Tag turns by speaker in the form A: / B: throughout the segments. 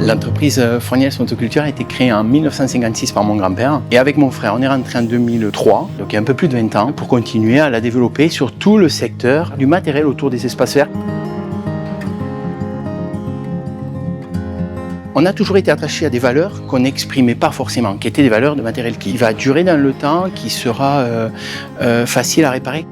A: L'entreprise Fourniès Motoculture a été créée en 1956 par mon grand-père et avec mon frère, on est rentré en 2003, donc il y a un peu plus de 20 ans, pour continuer à la développer sur tout le secteur du matériel autour des espaces verts. On a toujours été attaché à des valeurs qu'on n'exprimait pas forcément, qui étaient des valeurs de matériel qui va durer dans le temps, qui sera facile à réparer.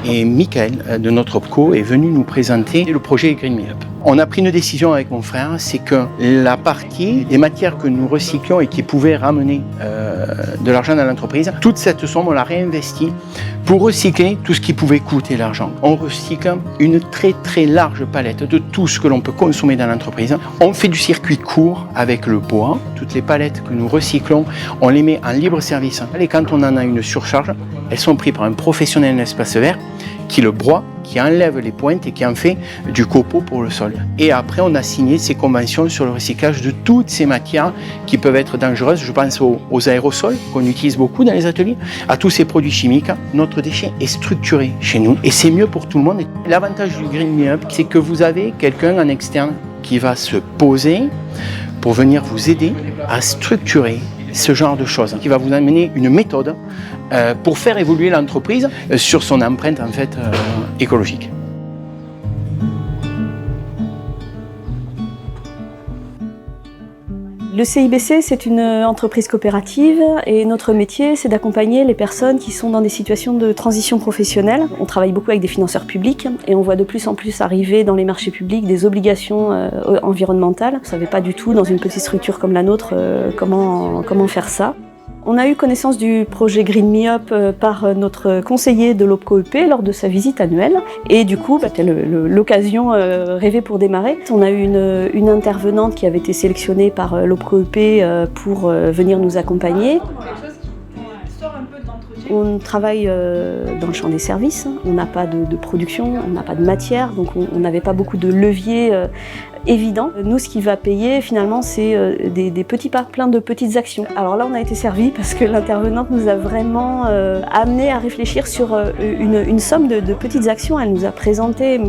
A: Et Michael de notre OPCO est venu nous présenter le projet Green Me Up. On a pris une décision avec mon frère, c'est que la partie des matières que nous recyclions et qui pouvaient ramener de l'argent dans l'entreprise, toute cette somme, on l'a réinvestie pour recycler tout ce qui pouvait coûter l'argent. On recycle une très large palette de tout ce que l'on peut consommer dans l'entreprise. On fait du circuit court avec le bois. Toutes les palettes que nous recyclons, on les met en libre service. Et quand on en a une surcharge, elles sont prises par un professionnel de l'espace vert qui le broie, qui enlève les pointes et qui en fait du copeau pour le sol. Et après, on a signé ces conventions sur le recyclage de toutes ces matières qui peuvent être dangereuses. Je pense aux aérosols qu'on utilise beaucoup dans les ateliers, à tous ces produits chimiques. Notre déchet est structuré chez nous et c'est mieux pour tout le monde. L'avantage du Green Me Up, c'est que vous avez quelqu'un en externe qui va se poser pour venir vous aider à structurer ce genre de choses, qui va vous amener une méthode pour faire évoluer l'entreprise sur son empreinte en fait écologique.
B: Le CIBC, c'est une entreprise coopérative et notre métier, c'est d'accompagner les personnes qui sont dans des situations de transition professionnelle. On travaille beaucoup avec des financeurs publics et on voit de plus en plus arriver dans les marchés publics des obligations environnementales. On ne savait pas du tout, dans une petite structure comme la nôtre, comment faire ça. On a eu connaissance du projet Green Me Up par notre conseiller de l'OPCO EP lors de sa visite annuelle. Et du coup, c'était l'occasion rêvée pour démarrer. On a eu une intervenante qui avait été sélectionnée par l'OPCO EP pour venir nous accompagner. On travaille dans le champ des services, on n'a pas de production, on n'a pas de matière, donc on n'avait pas beaucoup de leviers évidents. Nous, ce qui va payer finalement, c'est des petits pas, plein de petites actions. Alors là, on a été servis parce que l'intervenante nous a vraiment amené à réfléchir sur une somme de petites actions. Elle nous a présenté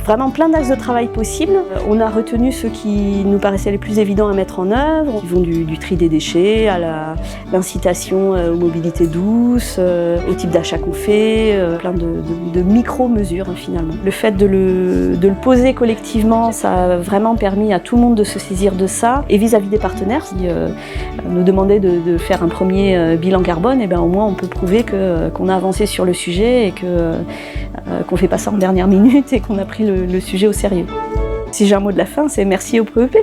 B: vraiment plein d'axes de travail possibles. On a retenu ceux qui nous paraissaient les plus évidents à mettre en œuvre, qui vont du tri des déchets à l'incitation aux mobilités douces, au type d'achat qu'on fait, plein de micro-mesures finalement. Le fait de le poser collectivement, ça a vraiment permis à tout le monde de se saisir de ça. Et vis-à-vis des partenaires, qui nous demandaient de faire un premier bilan carbone, et au moins on peut prouver qu'on a avancé sur le sujet et qu'on ne fait pas ça en dernière minute et qu'on a pris le sujet au sérieux. Si j'ai un mot de la fin, c'est merci au PEP.